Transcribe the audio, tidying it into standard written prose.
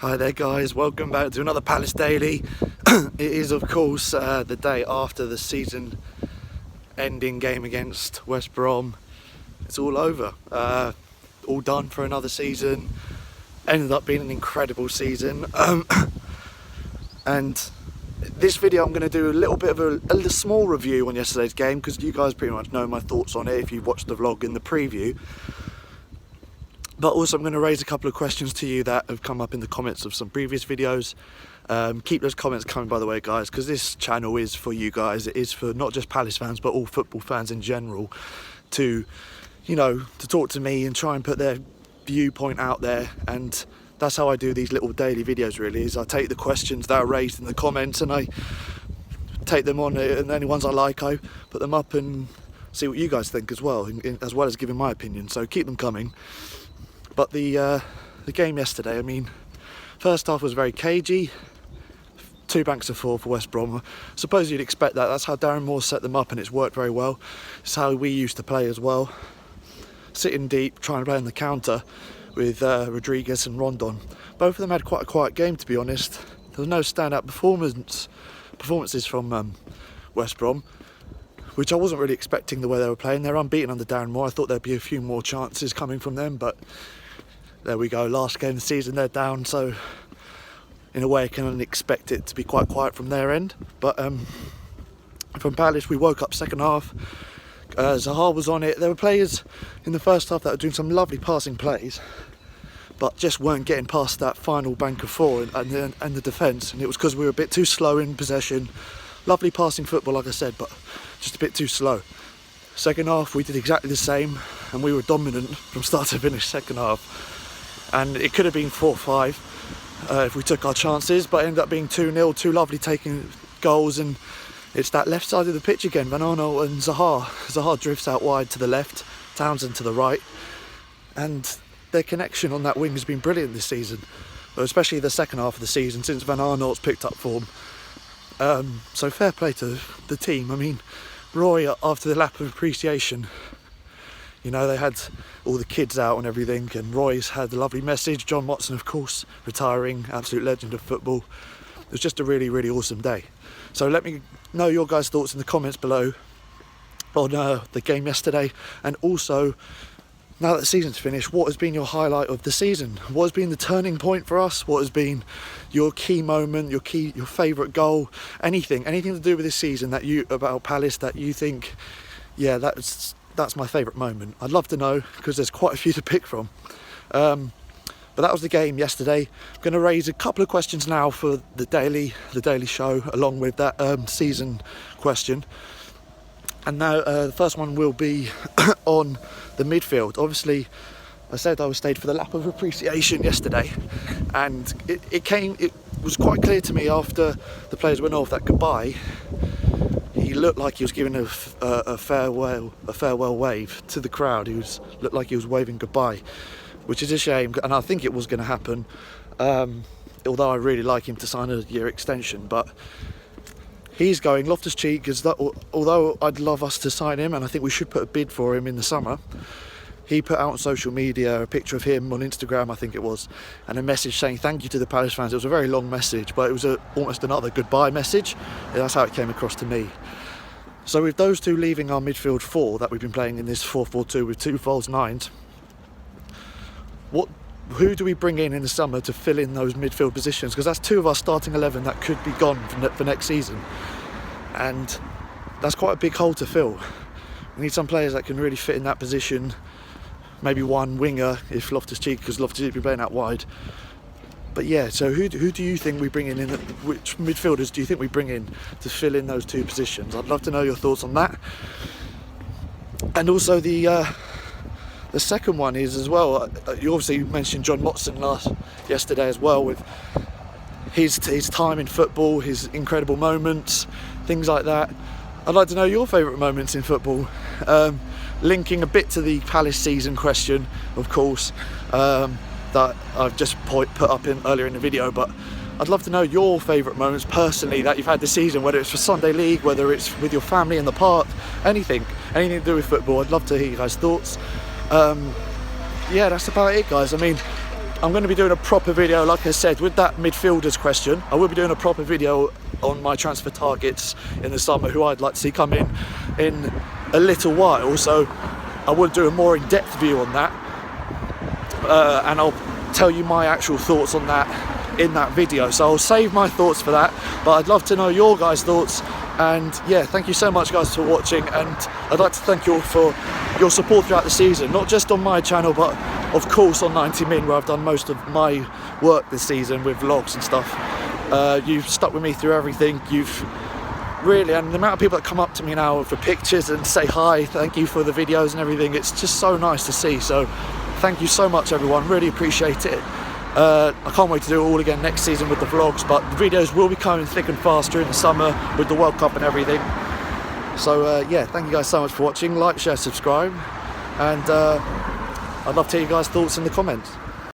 Hi there guys, welcome back to another Palace Daily. It is of course the day after the season ending game against West Brom. It's all over, all done for another season. Ended up being an incredible season. And this video I'm going to do a little bit of a small review on yesterday's game, because you guys pretty much know my thoughts on it if you watched the vlog in the preview. But also I'm going to raise a couple of questions to you that have come up in the comments of some previous videos. Keep those comments coming, by the way, guys, because this channel is for you guys. It is for not just Palace fans but all football fans in general, to, you know, to talk to me and try and put their viewpoint out there. And that's how I do these little daily videos, really, is I take the questions that are raised in the comments and I take them on, and any ones I like I put them up and see what you guys think as well, as well as giving my opinion. So keep them coming. But the game yesterday, I mean, first half was very cagey. 2 banks of 4 for West Brom. I suppose you'd expect that. That's how Darren Moore set them up, and it's worked very well. It's how we used to play as well. Sitting deep, trying to play on the counter with Rodriguez and Rondon. Both of them had quite a quiet game, to be honest. There was no standout performances from West Brom, which I wasn't really expecting the way they were playing. They're unbeaten under Darren Moore. I thought there'd be a few more chances coming from them, but there we go. Last game of the season, they're down, so in a way I can only expect it to be quite quiet from their end. But from Palace, we woke up second half. Zaha was on it. There were players in the first half that were doing some lovely passing plays, but just weren't getting past that final bank of 4 and the defence. And it was because we were a bit too slow in possession. Lovely passing football, like I said, but just a bit too slow. Second half, we did exactly the same, and we were dominant from start to finish second half. And it could have been 4-5 if we took our chances, but it ended up being 2-0, 2 lovely taking goals. And it's that left side of the pitch again, Van Arnold and Zaha. Zaha drifts out wide to the left, Townsend to the right, and their connection on that wing has been brilliant this season, especially the second half of the season since Van Arnold's picked up form. So fair play to the team. I mean, Roy, after the lap of appreciation, you know, they had all the kids out and everything, and Roy's had a lovely message. John Watson, of course, retiring, absolute legend of football. It was just a really, really awesome day. So let me know your guys' thoughts in the comments below on the game yesterday, and also, now that the season's finished, what has been your highlight of the season? What has been the turning point for us? What has been your key moment, your favourite goal? Anything to do with this season about Palace that you think, yeah, that's my favourite moment. I'd love to know, because there's quite a few to pick from. But that was the game yesterday. I'm going to raise a couple of questions now for the daily show, along with that season question. And now the first one will be on the midfield. Obviously, I said I stayed for the lap of appreciation yesterday, and it was quite clear to me after the players went off that goodbye, he looked like he was giving a farewell wave to the crowd. Looked like he was waving goodbye, which is a shame, and I think it was going to happen, although I really like him to sign a year extension. But he's going. Loftus-Cheek, although I'd love us to sign him, and I think we should put a bid for him in the summer, he put out on social media a picture of him on Instagram, I think it was, and a message saying thank you to the Palace fans. It was a very long message, but it was almost another goodbye message. That's how it came across to me. So with those two leaving our midfield 4 that we've been playing in this 4-4-2 with 2 false 9s, who do we bring in the summer to fill in those midfield positions? Because that's 2 of our starting 11 that could be gone for next season, and that's quite a big hole to fill. We need some players that can really fit in that position. Maybe one winger if Loftus-Cheek, because Loftus-Cheek will be playing out wide. But yeah, so who do you think we bring in? Which midfielders do you think we bring in to fill in those 2 positions? I'd love to know your thoughts on that. And also the second one is as well. You obviously mentioned John Watson yesterday as well, with his time in football, his incredible moments, things like that. I'd like to know your favourite moments in football. Linking a bit to the Palace season question, of course, that I've just put up earlier in the video, but I'd love to know your favourite moments personally that you've had this season, whether it's for Sunday League, whether it's with your family in the park, anything to do with football. I'd love to hear you guys' thoughts. Yeah, that's about it, guys. I mean, I'm going to be doing a proper video, like I said, with that midfielders question. I will be doing a proper video on my transfer targets in the summer, who I'd like to see come in a little while. So I will do a more in-depth view on that, and I'll tell you my actual thoughts on that in that video. So I'll save my thoughts for that, but I'd love to know your guys' thoughts. And yeah, thank you so much guys for watching, and I'd like to thank you all for your support throughout the season, not just on my channel but of course on 90 Min, where I've done most of my work this season with vlogs and stuff. You've stuck with me through everything. You've really, and the amount of people that come up to me now for pictures and say hi, thank you for the videos and everything, it's just so nice to see. So thank you so much everyone, really appreciate it. I can't wait to do it all again next season with the vlogs, but the videos will be coming thick and fast during the summer with the World Cup and everything. So yeah, thank you guys so much for watching. Like, share, subscribe, and I'd love to hear you guys' thoughts in the comments.